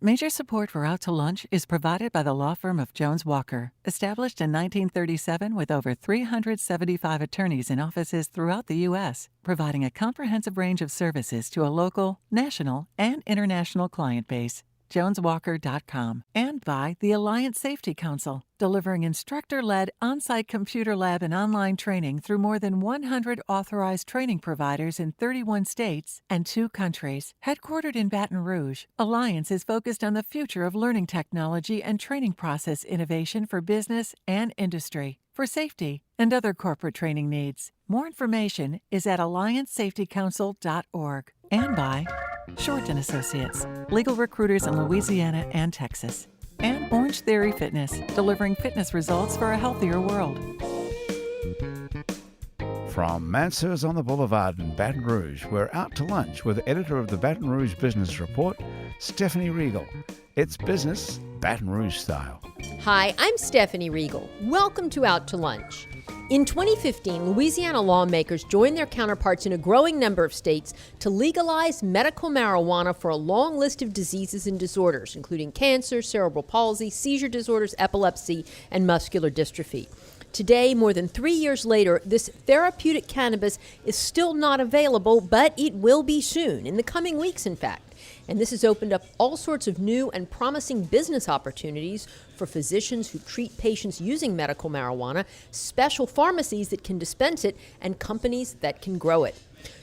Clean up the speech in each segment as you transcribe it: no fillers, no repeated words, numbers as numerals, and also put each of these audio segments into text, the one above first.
Major support for Out to Lunch is provided by the law firm of Jones Walker, established in 1937 with over 375 attorneys in offices throughout the U.S., providing a comprehensive range of services to a local, national, and international client base. JonesWalker.com, and by the Alliance Safety Council, delivering instructor-led on-site computer lab and online training through more than 100 authorized training providers in 31 states and 2 countries. Headquartered in Baton Rouge, Alliance is focused on the future of learning technology and training process innovation for business and industry, for safety and other corporate training needs. More information is at alliancesafetycouncil.org, and by Short & Associates, legal recruiters in Louisiana and Texas. And Orange Theory Fitness, delivering fitness results for a healthier world. From Mansur's on the Boulevard in Baton Rouge, we're out to lunch with editor of the Baton Rouge Business Report, Stephanie Riegel. It's business, Baton Rouge style. Hi, I'm Stephanie Riegel. Welcome to Out to Lunch. In 2015, Louisiana lawmakers joined their counterparts in a growing number of states to legalize medical marijuana for a long list of diseases and disorders, including cancer, cerebral palsy, seizure disorders, epilepsy, and muscular dystrophy. Today, more than 3 years later, this therapeutic cannabis is still not available, but it will be soon, in the coming weeks, in fact. And this has opened up all sorts of new and promising business opportunities for physicians who treat patients using medical marijuana, special pharmacies that can dispense it, and companies that can grow it.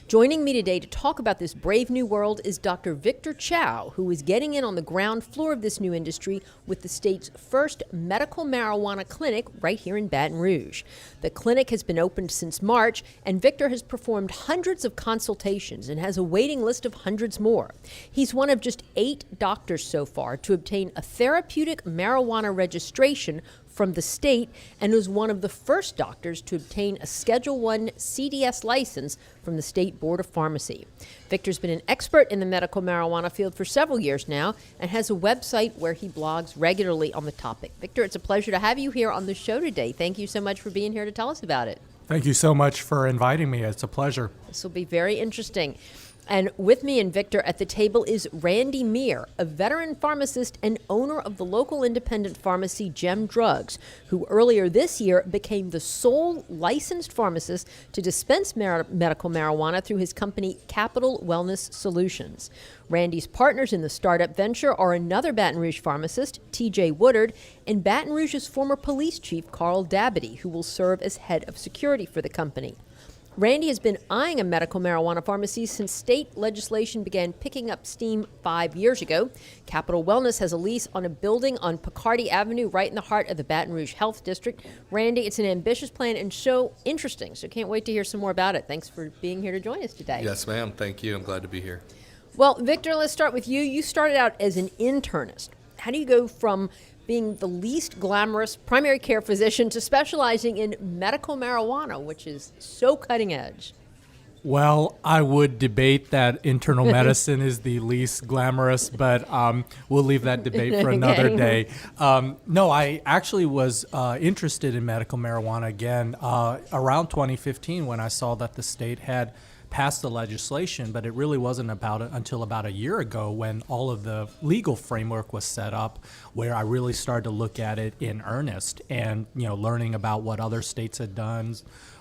Joining me today to talk about this brave new world is Dr. Victor Chow, who is getting in on the ground floor of this new industry with the state's first medical marijuana clinic right here in Baton Rouge. The clinic has been opened since March, and Victor has performed hundreds of consultations and has a waiting list of hundreds more. He's one of just 8 doctors so far to obtain a therapeutic marijuana registration from the state, and was one of the first doctors to obtain a Schedule I CDS license from the State Board of Pharmacy. Victor's been an expert in the medical marijuana field for several years now and has a website where he blogs regularly on the topic. Victor, it's a pleasure to have you here on the show today. Thank you so much for being here to tell us about it. Thank you so much for inviting me. It's a pleasure. This will be very interesting. And with me and Victor at the table is Randy Meir, a veteran pharmacist and owner of the local independent pharmacy Gem Drugs, who earlier this year became the sole licensed pharmacist to dispense medical marijuana through his company Capital Wellness Solutions. Randy's partners in the startup venture are another Baton Rouge pharmacist, T.J. Woodard, and Baton Rouge's former police chief, Carl Dabadie, who will serve as head of security for the company. Randy has been eyeing a medical marijuana pharmacy since state legislation began picking up steam 5 years ago. Capital Wellness has a lease on a building on Picardy Avenue right in the heart of the Baton Rouge Health District. Randy, it's an ambitious plan and so interesting, so can't wait to hear some more about it. Thanks for being here to join us today. Yes, ma'am. Thank you. I'm glad to be here. Well, Victor, let's start with you. You started out as an internist. How do you go from being the least glamorous primary care physician to specializing in medical marijuana, which is so cutting edge? Well, I would debate that internal medicine is the least glamorous, but we'll leave that debate for another day. No, I actually was interested in medical marijuana again around 2015 when I saw that the state had passed the legislation, but it really wasn't until about a year ago when all of the legal framework was set up where I really started to look at it in earnest and, learning about what other states had done,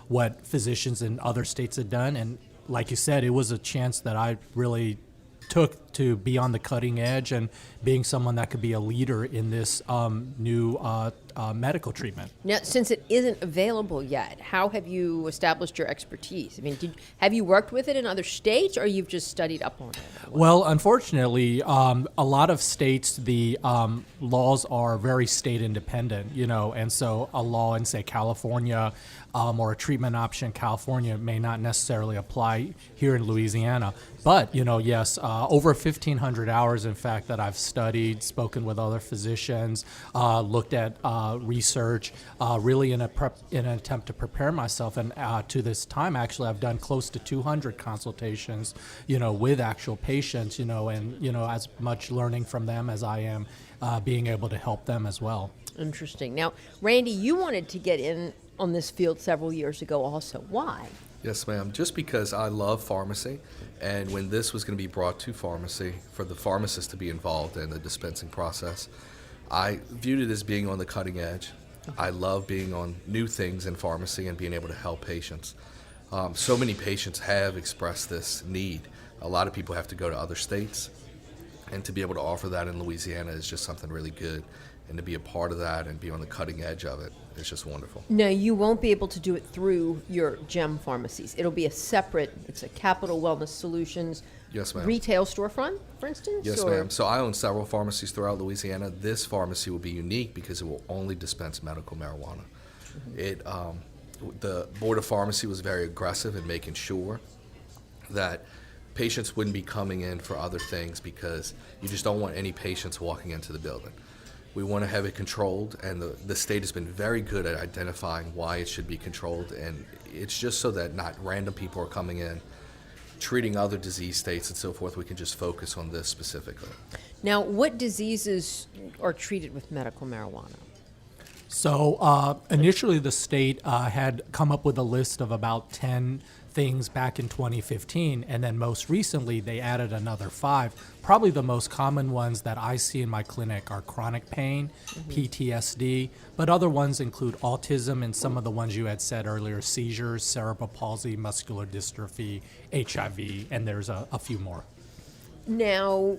what physicians in other states had done. And like you said, it was a chance that I really took to be on the cutting edge and being someone that could be a leader in this new medical treatment. Now, since it isn't available yet, how have you established your expertise? I mean, have you worked with it in other states, or you've just studied up on it? Well, unfortunately, a lot of states, the laws are very state independent, and so a law in, say, California or a treatment option in California may not necessarily apply here in Louisiana. But, yes, over 1,500 hours, in fact, that I've studied, spoken with other physicians, looked at research, really in an attempt to prepare myself. And to this time, actually, I've done close to 200 consultations, with actual patients, and, as much learning from them as I am being able to help them as well. Interesting. Now, Randy, you wanted to get in on this field several years ago also. Why? Yes, ma'am. Just because I love pharmacy, and when this was going to be brought to pharmacy for the pharmacist to be involved in the dispensing process, I viewed it as being on the cutting edge. I love being on new things in pharmacy and being able to help patients. So many patients have expressed this need. A lot of people have to go to other states, and to be able to offer that in Louisiana is just something really good. And to be a part of that and be on the cutting edge of it is just wonderful. No, you won't be able to do it through your GEM pharmacies. It'll be it's a Capital Wellness Solutions Yes, ma'am. retail storefront, for instance? Yes, or- ma'am. So I own several pharmacies throughout Louisiana. This pharmacy will be unique because it will only dispense medical marijuana. The Board of Pharmacy was very aggressive in making sure that patients wouldn't be coming in for other things because you just don't want any patients walking into the building. We want to have it controlled, and the state has been very good at identifying why it should be controlled, and it's just so that not random people are coming in, treating other disease states and so forth. We can just focus on this specifically. Now, what diseases are treated with medical marijuana? So initially, the state had come up with a list of about 10 things back in 2015, and then most recently they added another 5. Probably the most common ones that I see in my clinic are chronic pain, PTSD, but other ones include autism and some of the ones you had said earlier, seizures, cerebral palsy, muscular dystrophy, HIV, and there's a few more. Now,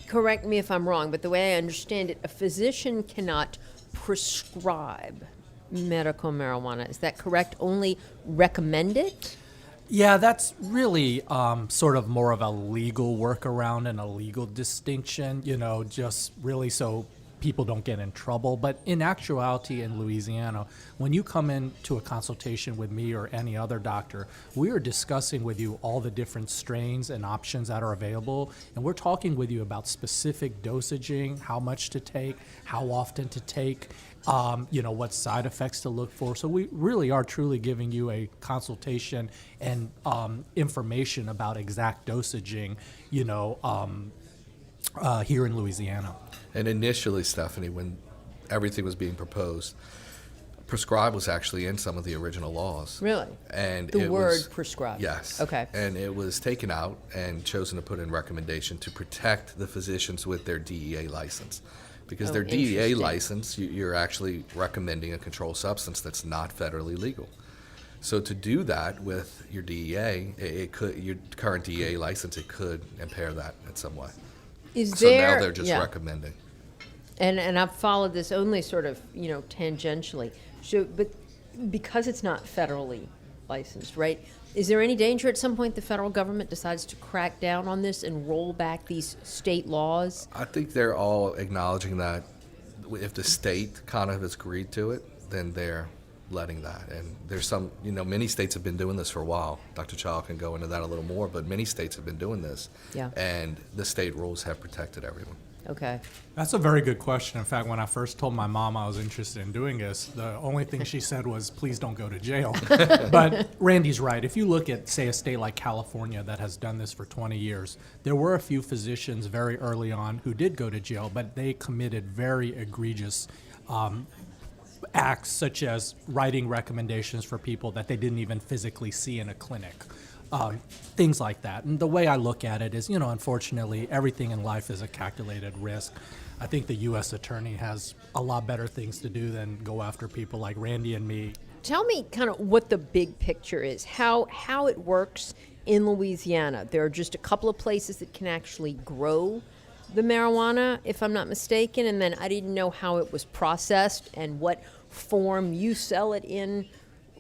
correct me if I'm wrong, but the way I understand it, a physician cannot prescribe medical marijuana. Is that correct? Only recommend it? Yeah, that's really sort of more of a legal workaround and a legal distinction, just really so people don't get in trouble. But in actuality, in Louisiana, when you come into a consultation with me or any other doctor, we are discussing with you all the different strains and options that are available, and we're talking with you about specific dosaging, how much to take, how often to take, what side effects to look for. So we really are truly giving you a consultation and information about exact dosaging, here in Louisiana. And initially, Stephanie, when everything was being proposed, prescribe was actually in some of the original laws. Really? And The it word was, prescribe? Yes. Okay. And it was taken out and chosen to put in recommendation to protect the physicians with their DEA license. Because their DEA interesting. license, you're actually recommending a controlled substance that's not federally legal. So to do that with your DEA, your current DEA license, it could impair that in some way. So now they're just recommending. And I've followed this only sort of, tangentially. So, but because it's not federally licensed, right? Is there any danger at some point the federal government decides to crack down on this and roll back these state laws? I think they're all acknowledging that if the state kind of has agreed to it, then they're letting that. And there's some, many states have been doing this for a while. Dr. Child can go into that a little more, but many states have been doing this. Yeah. And the state rules have protected everyone. Okay. That's a very good question. In fact, when I first told my mom I was interested in doing this, the only thing she said was, please don't go to jail. But Randy's right. If you look at, say, a state like California that has done this for 20 years, there were a few physicians very early on who did go to jail, but they committed very egregious acts, such as writing recommendations for people that they didn't even physically see in a clinic. Things like that. And the way I look at it is, unfortunately, everything in life is a calculated risk. I think the U.S. attorney has a lot better things to do than go after people like Randy and me. Tell me kind of what the big picture is, how it works in Louisiana. There are just a couple of places that can actually grow the marijuana, if I'm not mistaken, and then I didn't know how it was processed and what form you sell it in,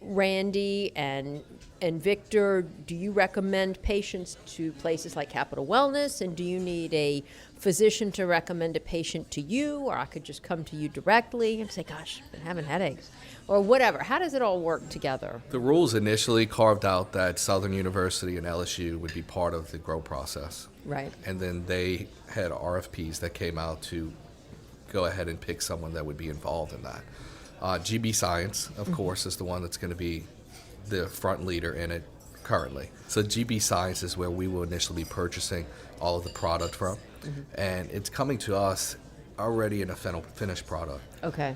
Randy and Victor. Do you recommend patients to places like Capital Wellness, and do you need a physician to recommend a patient to you, or I could just come to you directly and say, gosh, I've been having headaches, or whatever? How does it all work together? The rules initially carved out that Southern University and LSU would be part of the grow process. Right. And then they had RFPs that came out to go ahead and pick someone that would be involved in that. GB Science, of course, is the one that's going to be the front leader in it currently. So GB Science is where we will initially be purchasing all of the product from. And it's coming to us already in a finished product. Okay.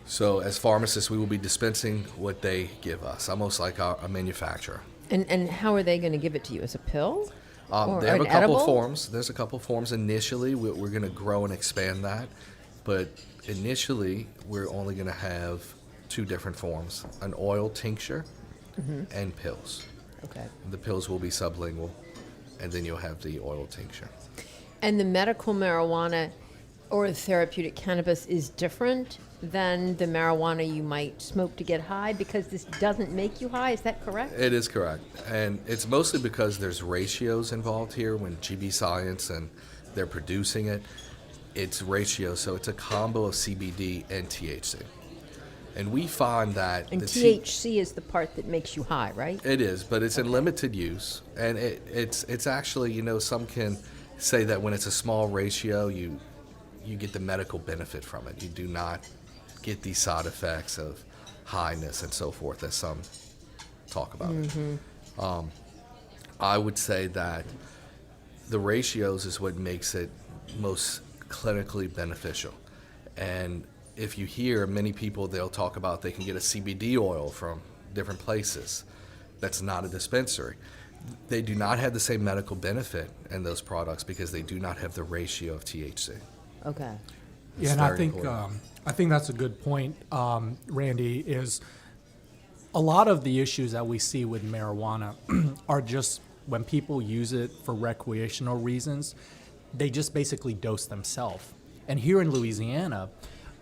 So as pharmacists, we will be dispensing what they give us, almost like a manufacturer. And how are they going to give it to you? As a pill? Or They have an a couple edible? forms. There's a couple forms initially. We're going to grow and expand that. But initially, we're only going to have 2 different forms, an oil tincture and pills. Okay. The pills will be sublingual, and then you'll have the oil tincture. And the medical marijuana or the therapeutic cannabis is different than the marijuana you might smoke to get high because this doesn't make you high. Is that correct? It is correct. And it's mostly because there's ratios involved here when GB Science and they're producing it. It's ratios, so it's a combo of CBD and THC. And we find that And the THC is the part that makes you high, right? It is, but it's in limited use, and it's actually, some can say that when it's a small ratio, you get the medical benefit from it. You do not get these side effects of highness and so forth as some talk about. I would say that the ratios is what makes it most clinically beneficial, and if you hear many people, they'll talk about they can get a CBD oil from different places. That's not a dispensary. They do not have the same medical benefit in those products because they do not have the ratio of THC. Okay. It's Yeah, and very important. I think that's a good point, Randy, is a lot of the issues that we see with marijuana are just when people use it for recreational reasons, they just basically dose themselves. And here in Louisiana,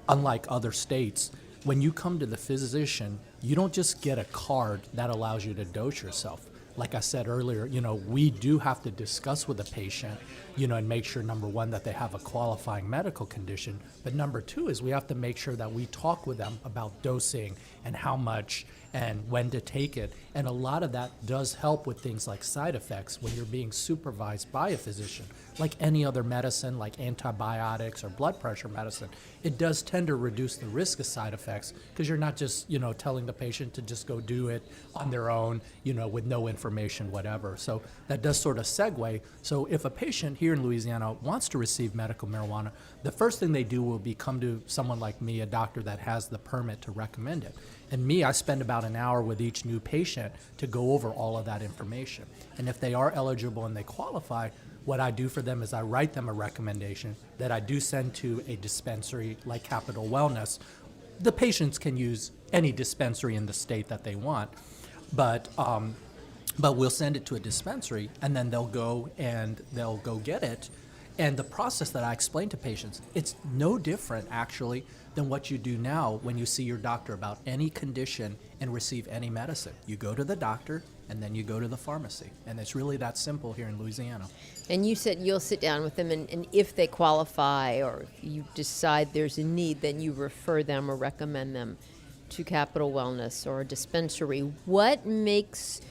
unlike other states, when you come to the physician, you don't just get a card that allows you to dose yourself. Like I said earlier, we do have to discuss with the patient, and make sure, number one, that they have a qualifying medical condition. But number two is we have to make sure that we talk with them about dosing and how much and when to take it. And a lot of that does help with things like side effects when you're being supervised by a physician. Like any other medicine, like antibiotics or blood pressure medicine, it does tend to reduce the risk of side effects because you're not just, telling the patient to just go do it on their own, with no information, whatever. So that does sort of segue. So if a patient here in Louisiana wants to receive medical marijuana, the first thing they do will be come to someone like me, a doctor that has the permit to recommend it. And me, I spend about an hour with each new patient to go over all of that information. And if they are eligible and they qualify, what I do for them is I write them a recommendation that I do send to a dispensary like Capital Wellness. The patients can use any dispensary in the state that they want, but we'll send it to a dispensary and then they'll go get it. And the process that I explain to patients, it's no different actually than what you do now when you see your doctor about any condition and receive any medicine. You go to the doctor and then you go to the pharmacy. And it's really that simple here in Louisiana. And you said you'll sit down with them, and if they qualify or if you decide there's a need, then you refer them or recommend them to Capital Wellness or a dispensary. What makes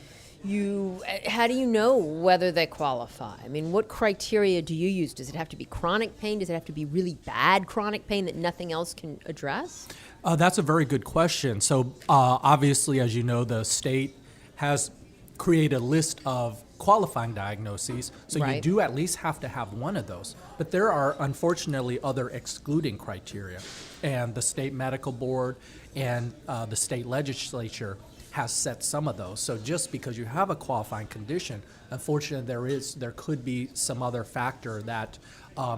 you, how do you know whether they qualify? I mean, what criteria do you use? Does it have to be chronic pain? Does it have to be really bad chronic pain that nothing else can address? That's a very good question. So obviously, as you know, the state has created a list of qualifying diagnoses, so Right. you do at least have to have one of those. But there are unfortunately other excluding criteria, and the state medical board and the state legislature has set some of those. So just because you have a qualifying condition, unfortunately there could be some other factor that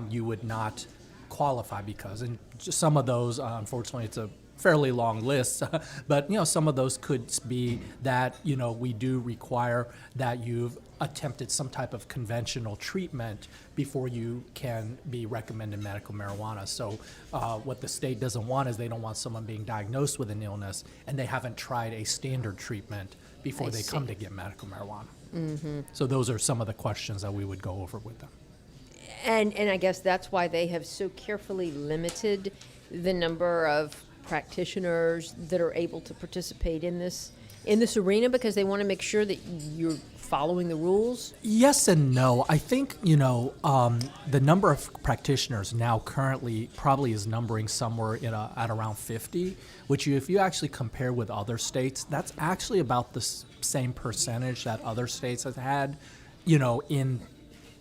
you would not qualify because, and just some of those, unfortunately, it's a fairly long list, but some of those could be that we do require that you've attempted some type of conventional treatment before you can be recommended medical marijuana. So what the state doesn't want is they don't want someone being diagnosed with an illness and they haven't tried a standard treatment before they come to get medical marijuana. Mm-hmm. So those are some of the questions that we would go over with them. And I guess that's why they have so carefully limited the number of practitioners that are able to participate in this arena, because they want to make sure that you're following the rules. Yes and no. I think the number of practitioners now currently probably is numbering somewhere at around 50, which if you actually compare with other states, that's actually about the same percentage that other states have had in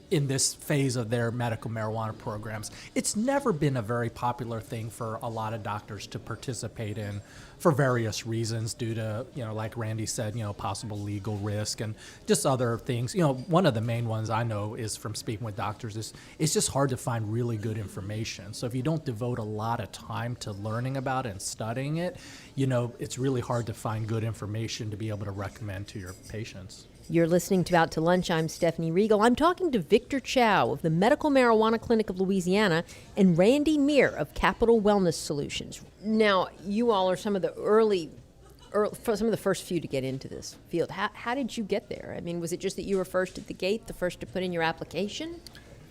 in this phase of their medical marijuana programs. It's never been a very popular thing for a lot of doctors to participate in for various reasons due to, like Randy said, possible legal risk and just other things. One of the main ones I know is from speaking with doctors is it's just hard to find really good information. So if you don't devote a lot of time to learning about it and studying it, it's really hard to find good information to be able to recommend to your patients. You're listening to Out to Lunch. I'm Stephanie Riegel. I'm talking to Victor Chow of the Medical Marijuana Clinic of Louisiana and Randy Meir of Capital Wellness Solutions. Now, you all are some of the some of the first few to get into this field. How did you get there? I mean, was it just that you were first at the gate, the first to put in your application?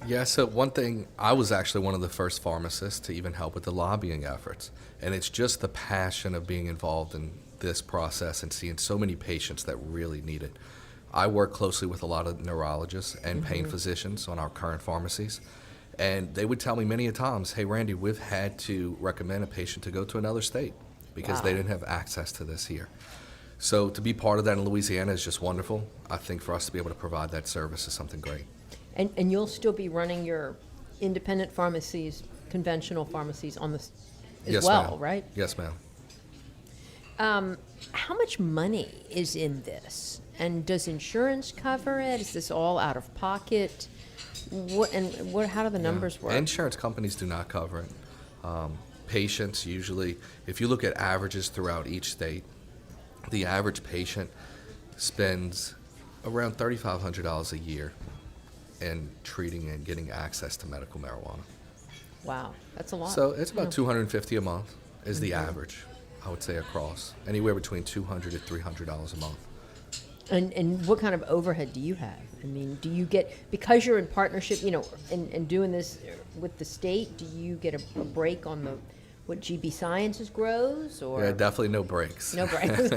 Yeah, so one thing, I was actually one of the first pharmacists to even help with the lobbying efforts. And it's just the passion of being involved in this process and seeing so many patients that really need it. I work closely with a lot of neurologists and pain physicians on our current pharmacies, and they would tell me many a times, hey, Randy, we've had to recommend a patient to go to another state because they didn't have access to this here. So to be part of that in Louisiana is just wonderful. I think for us to be able to provide that service is something great. And you'll still be running your independent pharmacies, conventional pharmacies on this as Yes, well, ma'am. right? Yes, ma'am. How much money is in this? And does insurance cover it? Is this all out of pocket? How do the numbers work? Insurance companies do not cover it. Patients usually, if you look at averages throughout each state, the average patient spends around $3,500 a year in treating and getting access to medical marijuana. Wow, that's a lot. So it's about $250 a month is the average, I would say, across. Anywhere between $200 to $300 a month. And what kind of overhead do you have? I mean, do you get, because you're in partnership, and doing this with the state, do you get a break on what GB Sciences grows? Or Yeah, definitely no breaks. No breaks.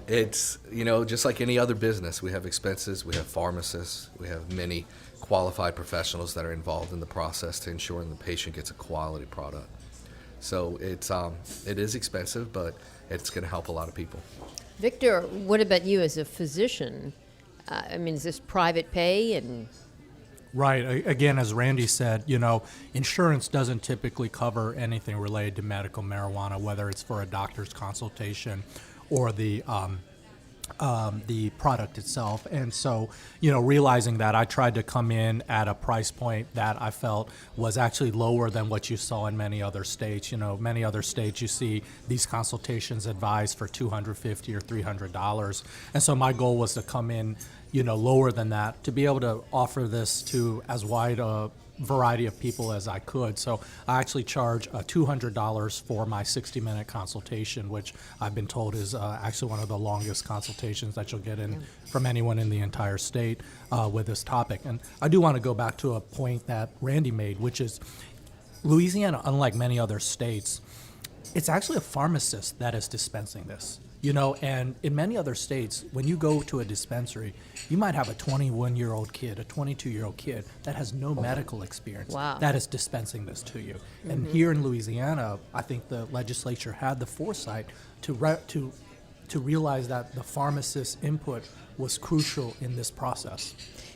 It's, just like any other business, we have expenses, we have pharmacists, we have many qualified professionals that are involved in the process to ensure the patient gets a quality product. So it is expensive, but it's going to help a lot of people. Victor, what about you as a physician? I mean, is this private pay? And Right. Again, as Randy said, insurance doesn't typically cover anything related to medical marijuana, whether it's for a doctor's consultation or the product itself. And so, realizing that, I tried to come in at a price point that I felt was actually lower than what you saw in many other states. Many other states you see these consultations advised for $250 or $300. And so my goal was to come in, lower than that, to be able to offer this to as wide a variety of people as I could. So I actually charge $200 for my 60-minute consultation, which I've been told is actually one of the longest consultations that you'll get in from anyone in the entire state with this topic. And I do want to go back to a point that Randy made, which is Louisiana, unlike many other states, it's actually a pharmacist that is dispensing this. And in many other states, when you go to a dispensary, you might have a 21-year-old kid, a 22-year-old kid that has no medical experience that is dispensing this to you. And here in Louisiana, I think the legislature had the foresight to realize that the pharmacist's input was crucial in this process.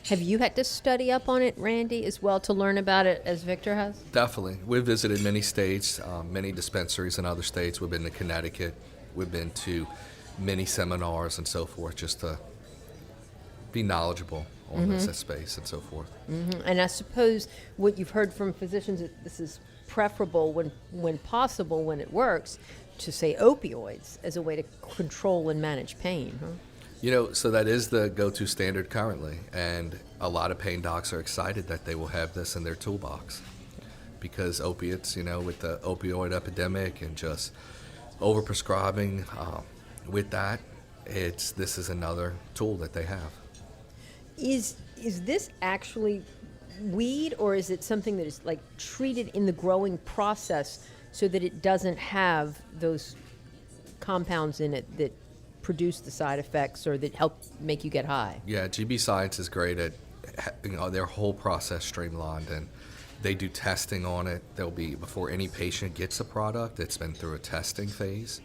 have you had to study up on it, Randy, as well, to learn about it as Victor has? Definitely. We've visited many states, many dispensaries in other states. We've been to Connecticut. We've been to many seminars and so forth, just to be knowledgeable on this space and so forth. And I suppose what you've heard from physicians, that this is preferable when possible, when it works, to say opioids as a way to control and manage pain, huh? You know, so that is the go-to standard currently, and a lot of pain docs are excited that they will have this in their toolbox, because opiates, you know, with the opioid epidemic and just overprescribing, with that, this is another tool that they have. Is this actually weed, or is it something that is like treated in the growing process so that it doesn't have those compounds in it that produce the side effects or that help make you get high? Yeah, GB Science is great at their whole process streamlined, and they do testing on it. There'll be, before any patient gets a product, it's been through a testing phase.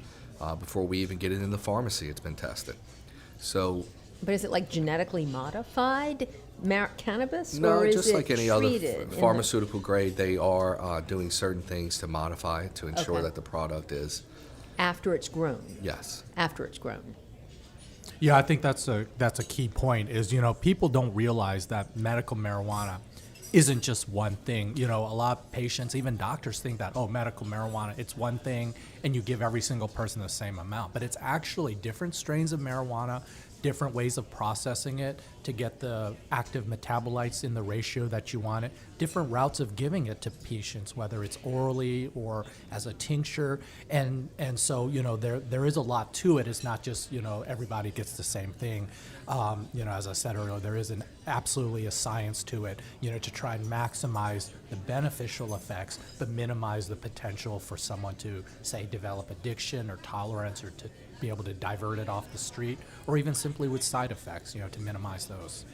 Before we even get it in the pharmacy, it's been tested. So But is it like genetically modified cannabis? No, or is just it like any other treated in the- pharmaceutical grade, they are doing certain things to modify it to ensure Okay. that the product is, After it's grown. yes. After it's grown. Yeah, I think that's a key point. Is people don't realize that medical marijuana isn't just one thing. A lot of patients, even doctors, think that medical marijuana, it's one thing, and you give every single person the same amount. But it's actually different strains of marijuana, different ways of processing it to get the active metabolites in the ratio that you want it, different routes of giving it to patients, whether it's orally or as a tincture. And so, there is a lot to it. It's not just, everybody gets the same thing. As I said earlier, there is absolutely a science to it, to try and maximize the beneficial effects, but minimize the potential for someone to, say, develop addiction or tolerance, or to be able to divert it off the street, or even simply with side effects, to minimize those.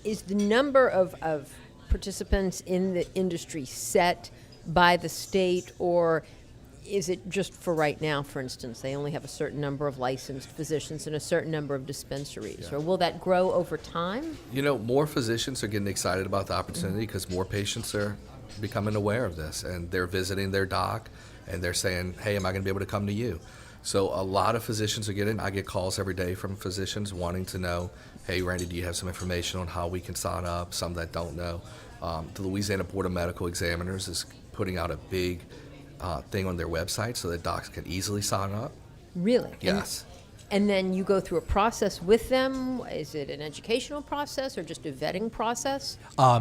Is the number of participants in the industry set by the state, or is it just for right now, for instance, they only have a certain number of licensed physicians and a certain number of dispensaries? Or will that grow over time? More physicians are getting excited about the opportunity because more patients are becoming aware of this, and they're visiting their doc, and they're saying, hey, am I going to be able to come to you? So a lot of physicians are I get calls every day from physicians wanting to know, hey, Randy, do you have some information on how we can sign up? Some that don't know. The Louisiana Board of Medical Examiners is putting out a big thing on their website so that docs can easily sign up. Really? Yes. And then you go through a process with them? Is it an educational process or just a vetting process?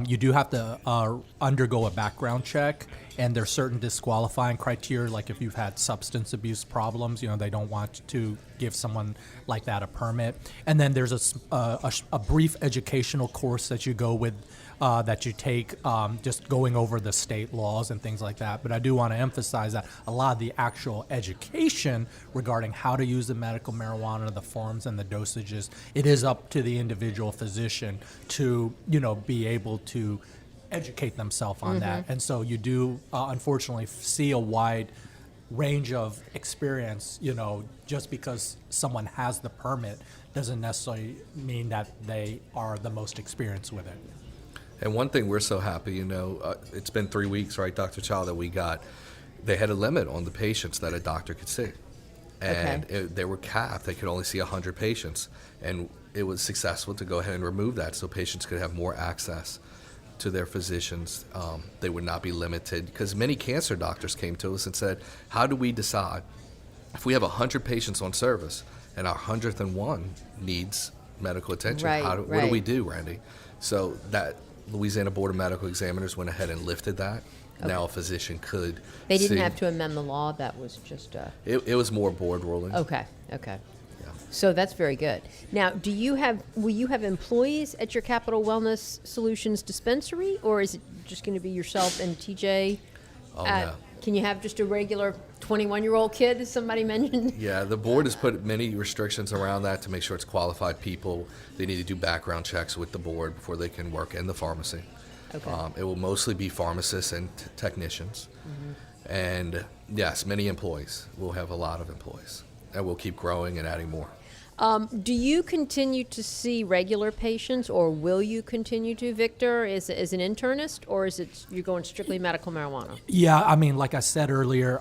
You do have to undergo a background check, and there's certain disqualifying criteria, like if you've had substance abuse problems, they don't want to give someone like that a permit. And then there's a brief educational course that you go with, that you take, just going over the state laws and things like that. But I do want to emphasize that a lot of the actual education regarding how to use the medical marijuana, the forms and the dosages, it is up to the individual physician to, be able to educate themselves on that. And so you do, unfortunately, see a wide range of experience. Just because someone has the permit doesn't necessarily mean that they are the most experienced with it. And one thing we're so happy, it's been 3 weeks, right, Dr. Child, that they had a limit on the patients that a doctor could see. And they were capped. They could only see 100 patients. And it was successful to go ahead and remove that so patients could have more access to their physicians. They would not be limited, because many cancer doctors came to us and said, how do we decide if we have 100 patients on service and our 101 needs medical attention? What do we do, Randy? So that Louisiana Board of Medical Examiners went ahead and lifted that. Okay. Now a physician could They didn't see. have to amend the law. That was just It was more board ruling. Okay. Yeah. So that's very good. Now, will you have employees at your Capital Wellness Solutions dispensary, or is it just going to be yourself and TJ? Oh, no. Can you have just a regular 21-year-old kid, as somebody mentioned? Yeah, the board has put many restrictions around that to make sure it's qualified people. They need to do background checks with the board before they can work in the pharmacy. Okay. It will mostly be pharmacists and technicians. And yes, many employees. We'll have a lot of employees. And we'll keep growing and adding more. Do you continue to see regular patients, or will you continue to, Victor, as an internist, or is it you're going strictly medical marijuana? Yeah, I mean, like I said earlier,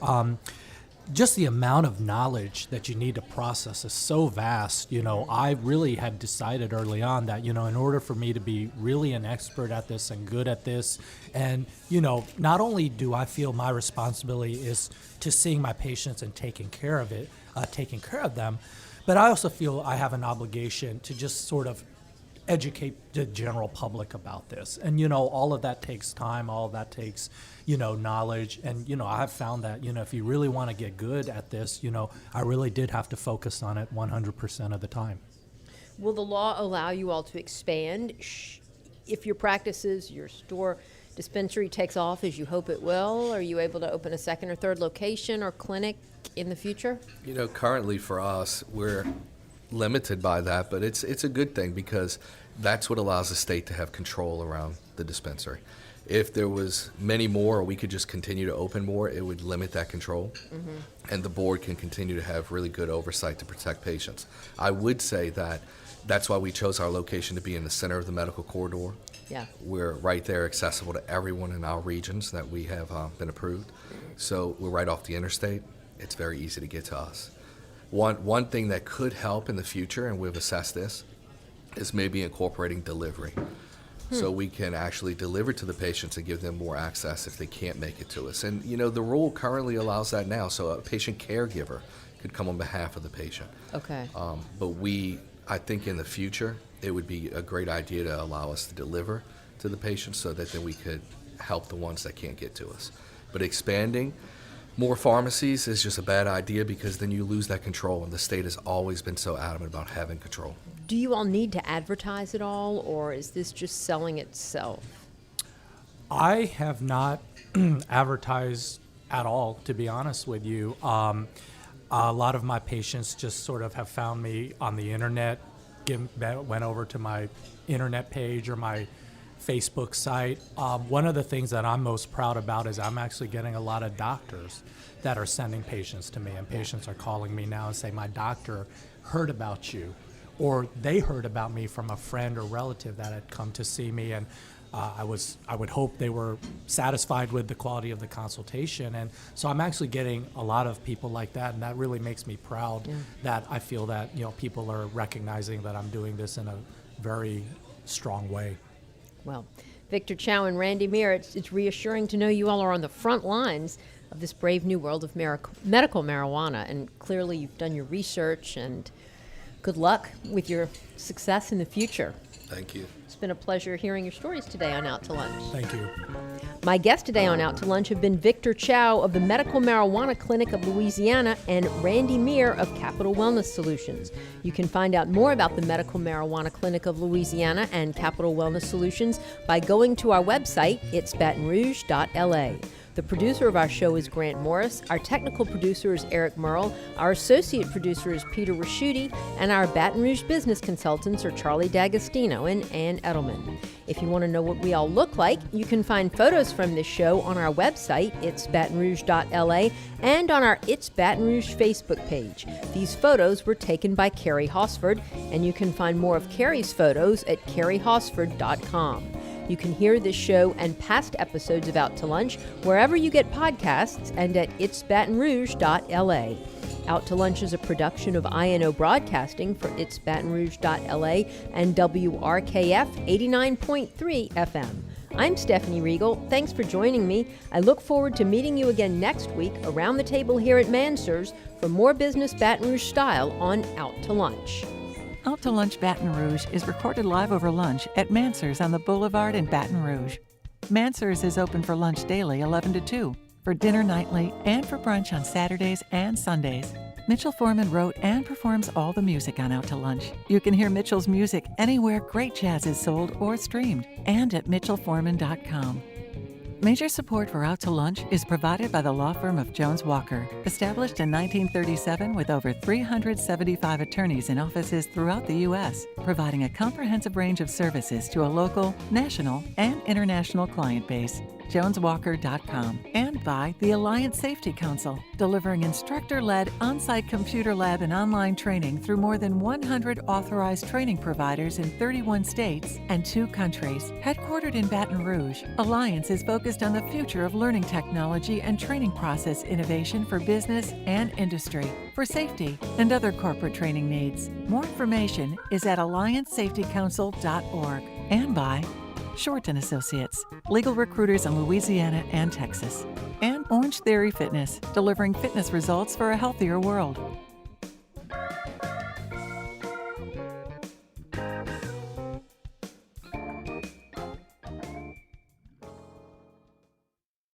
just the amount of knowledge that you need to process is so vast. I really had decided early on that, in order for me to be really an expert at this and good at this, and, not only do I feel my responsibility is to seeing my patients and taking care of them, but I also feel I have an obligation to just sort of educate the general public about this. And, all of that takes time, all of that takes, knowledge. And, I've found that, if you really want to get good at this, I really did have to focus on it 100% of the time. Will the law allow you all to expand if your practices, your store, dispensary takes off as you hope it will? Are you able to open a second or third location or clinic in the future? Currently for us, we're limited by that, but it's a good thing, because that's what allows the state to have control around the dispensary. If there was many more, or we could just continue to open more, it would limit that control. And the board can continue to have really good oversight to protect patients. I would say that That's why we chose our location to be in the center of the medical corridor. Yeah. We're right there, accessible to everyone in our regions that we have been approved. So we're right off the interstate. It's very easy to get to us. One thing that could help in the future, and we've assessed this, is maybe incorporating delivery. So we can actually deliver to the patients and give them more access if they can't make it to us. And, the rule currently allows that now, so a patient caregiver could come on behalf of the patient. Okay. But I think in the future, it would be a great idea to allow us to deliver to the patients so that then we could help the ones that can't get to us. But expanding more pharmacies is just a bad idea because then you lose that control, and the state has always been so adamant about having control. Do you all need to advertise at all, or is this just selling itself? I have not advertised at all, to be honest with you. A lot of my patients just sort of have found me on the internet, went over to my internet page or my Facebook site. One of the things that I'm most proud about is I'm actually getting a lot of doctors that are sending patients to me, and patients are calling me now and say, my doctor heard about you, or they heard about me from a friend or relative that had come to see me, and I would hope they were satisfied with the quality of the consultation. And so I'm actually getting a lot of people like that, and that really makes me proud that I feel that people are recognizing that I'm doing this in a very strong way. Well, Victor Chow and Randy Meir, it's reassuring to know you all are on the front lines of this brave new world of medical marijuana, and clearly you've done your research, and good luck with your success in the future. Thank you. It's been a pleasure hearing your stories today on Out to Lunch. Thank you. My guests today on Out to Lunch have been Victor Chow of the Medical Marijuana Clinic of Louisiana and Randy Meir of Capital Wellness Solutions. You can find out more about the Medical Marijuana Clinic of Louisiana and Capital Wellness Solutions by going to our website, itsbatonrouge.la. The producer of our show is Grant Morris. Our technical producer is Eric Merle. Our associate producer is Peter Raschuti. And our Baton Rouge business consultants are Charlie D'Agostino and Ann Edelman. If you want to know what we all look like, you can find photos from this show on our website, itsbatonrouge.la, and on our It's Baton Rouge Facebook page. These photos were taken by Carrie Hosford, and you can find more of Carrie's photos at carriehosford.com. You can hear this show and past episodes of Out to Lunch wherever you get podcasts and at itsbatonrouge.la. Out to Lunch is a production of INO Broadcasting for itsbatonrouge.la and WRKF 89.3 FM. I'm Stephanie Riegel. Thanks for joining me. I look forward to meeting you again next week around the table here at Mansur's for more business Baton Rouge style on Out to Lunch. Out to Lunch Baton Rouge is recorded live over lunch at Mansur's on the Boulevard in Baton Rouge. Mansur's is open for lunch daily 11 to 2, for dinner nightly, and for brunch on Saturdays and Sundays. Mitchell Foreman wrote and performs all the music on Out to Lunch. You can hear Mitchell's music anywhere great jazz is sold or streamed, and at mitchellforeman.com. Major support for Out to Lunch is provided by the law firm of Jones Walker, established in 1937 with over 375 attorneys in offices throughout the U.S., providing a comprehensive range of services to a local, national, and international client base. JonesWalker.com, and by the Alliance Safety Council, delivering instructor-led on-site computer lab and online training through more than 100 authorized training providers in 31 states and 2 countries. Headquartered in Baton Rouge, Alliance is focused on the future of learning technology and training process innovation for business and industry, for safety and other corporate training needs. More information is at alliancesafetycouncil.org, and by Shorten Associates, legal recruiters in Louisiana and Texas, and Orange Theory Fitness, delivering fitness results for a healthier world.